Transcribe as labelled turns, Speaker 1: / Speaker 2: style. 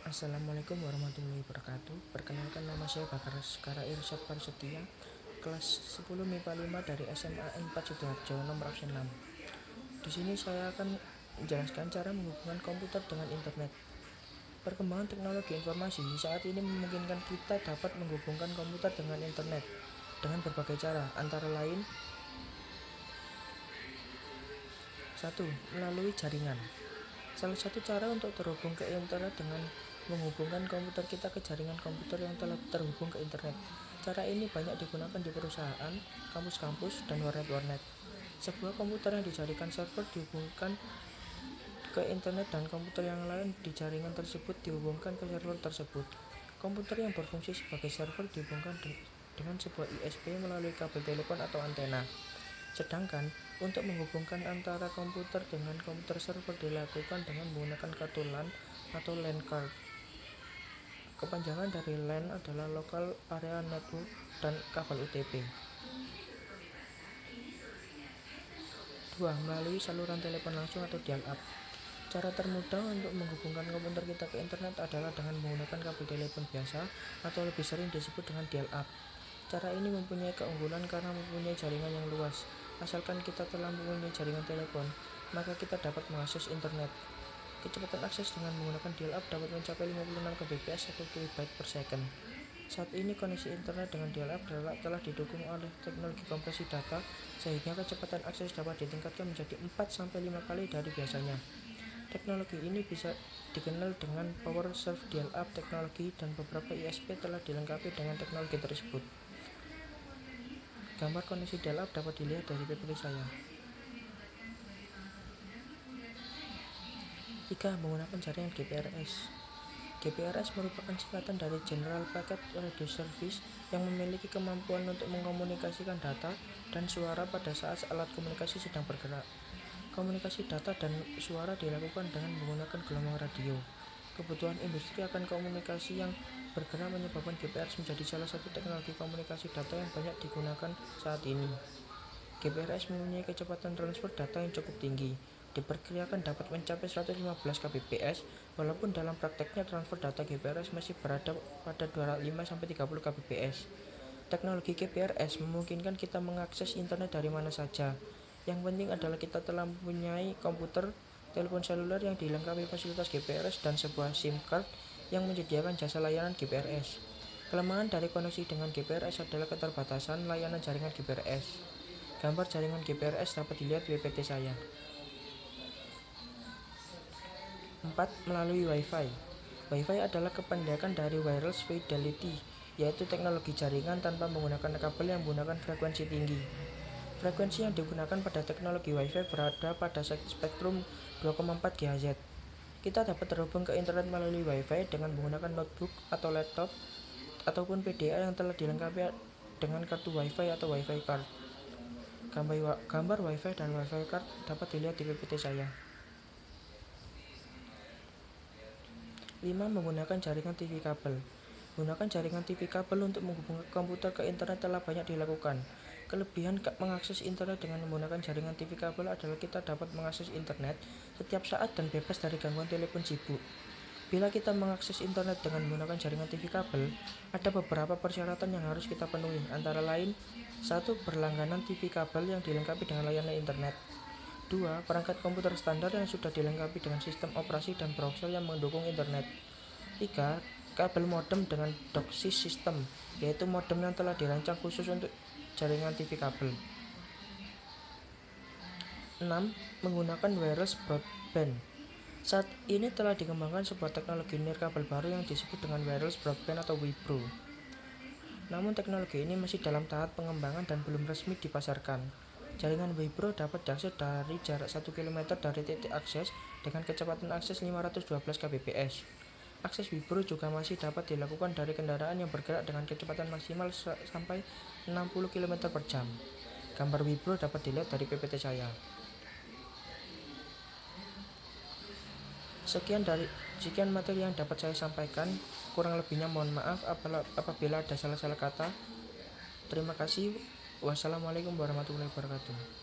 Speaker 1: Assalamualaikum warahmatullahi wabarakatuh. Perkenalkan, nama saya Bakar Sekara Irsyad Parsetia, kelas 10 MIPA 5 dari SMA 4 Sidoarjo, nomor absen 6. Di sini saya akan menjelaskan cara menghubungkan komputer dengan internet. Perkembangan teknologi informasi saat ini memungkinkan kita dapat menghubungkan komputer dengan internet dengan berbagai cara, antara lain: 1. Melalui jaringan. Salah satu cara untuk terhubung ke internet dengan menghubungkan komputer kita ke jaringan komputer yang telah terhubung ke internet. Cara ini banyak digunakan di perusahaan, kampus-kampus, dan warnet-warnet. Sebuah komputer yang dijadikan server dihubungkan ke internet dan komputer yang lain di jaringan tersebut dihubungkan ke server tersebut. Komputer yang berfungsi sebagai server dihubungkan dengan sebuah USB melalui kabel telepon atau antena. Sedangkan untuk menghubungkan antara komputer dengan komputer server dilakukan dengan menggunakan kartu LAN atau LAN card. Kepanjangan dari LAN adalah Local Area Network dan kabel UTP. 2. Melalui saluran telepon langsung atau dial-up. Cara termudah untuk menghubungkan komputer kita ke internet adalah dengan menggunakan kabel telepon biasa atau lebih sering disebut dengan dial-up. Cara ini mempunyai keunggulan karena mempunyai jaringan yang luas. Asalkan kita telah mempunyai jaringan telepon, maka kita dapat mengakses internet. Kecepatan akses dengan menggunakan dial-up dapat mencapai 56 kbps atau kilobyte per second. Saat ini koneksi internet dengan dial-up telah didukung oleh teknologi kompresi data, sehingga kecepatan akses dapat ditingkatkan menjadi 4-5 kali dari biasanya. Teknologi ini bisa dikenal dengan Power Serve Dial-up teknologi, dan beberapa ISP telah dilengkapi dengan teknologi tersebut. Gambar koneksi dial-up dapat dilihat dari PPT saya. 3. Menggunakan jaringan GPRS. GPRS merupakan singkatan dari General Packet Radio Service yang memiliki kemampuan untuk mengkomunikasikan data dan suara pada saat alat komunikasi sedang bergerak. Komunikasi data dan suara dilakukan dengan menggunakan gelombang radio. Kebutuhan industri akan komunikasi yang bergerak menyebabkan GPRS menjadi salah satu teknologi komunikasi data yang banyak digunakan saat ini. GPRS mempunyai kecepatan transfer data yang cukup tinggi, diperkirakan dapat mencapai 115 kbps, walaupun dalam prakteknya transfer data GPRS masih berada pada 25-30 kbps. Teknologi GPRS memungkinkan kita mengakses internet dari mana saja. Yang penting adalah kita telah mempunyai komputer, telepon seluler yang dilengkapi fasilitas GPRS, dan sebuah SIM card yang menyediakan jasa layanan GPRS. Kelemahan dari koneksi dengan GPRS adalah keterbatasan layanan jaringan GPRS. Gambar jaringan GPRS dapat dilihat di PPT saya. 4. Melalui Wi-Fi. Wi-Fi adalah kependekan dari Wireless Fidelity, yaitu teknologi jaringan tanpa menggunakan kabel yang menggunakan frekuensi tinggi. Frekuensi yang digunakan pada teknologi Wi-Fi berada pada spektrum 2,4 GHz. Kita dapat terhubung ke internet melalui Wi-Fi dengan menggunakan notebook atau laptop ataupun PDA yang telah dilengkapi dengan kartu Wi-Fi atau Wi-Fi card. Gambar Wi-Fi dan Wi-Fi card dapat dilihat di PPT saya. 5. Menggunakan jaringan TV kabel. Menggunakan jaringan TV kabel untuk menghubungkan komputer ke internet telah banyak dilakukan. Kelebihan mengakses internet dengan menggunakan jaringan TV kabel adalah kita dapat mengakses internet setiap saat dan bebas dari gangguan telepon sibuk. Bila kita mengakses internet dengan menggunakan jaringan TV kabel, ada beberapa persyaratan yang harus kita penuhi, antara lain: 1. Berlangganan TV kabel yang dilengkapi dengan layanan internet. 2. Perangkat komputer standar yang sudah dilengkapi dengan sistem operasi dan browser yang mendukung internet. 3. Kabel modem dengan DOCSIS system, yaitu modem yang telah dirancang khusus untuk jaringan TV kabel. 6. Menggunakan wireless broadband. Saat ini telah dikembangkan sebuah teknologi nirkabel baru yang disebut dengan wireless broadband atau WiBro. Namun teknologi ini masih dalam tahap pengembangan dan belum resmi dipasarkan. Jaringan WiBro dapat diakses dari jarak 1 km dari titik akses dengan kecepatan akses 512 kbps. Akses WiBro juga masih dapat dilakukan dari kendaraan yang bergerak dengan kecepatan maksimal sampai 60 km per jam. Gambar WiBro dapat dilihat dari PPT saya. Sekian materi yang dapat saya sampaikan. Kurang lebihnya mohon maaf apabila ada salah-salah kata. Terima kasih. Wassalamualaikum warahmatullahi wabarakatuh.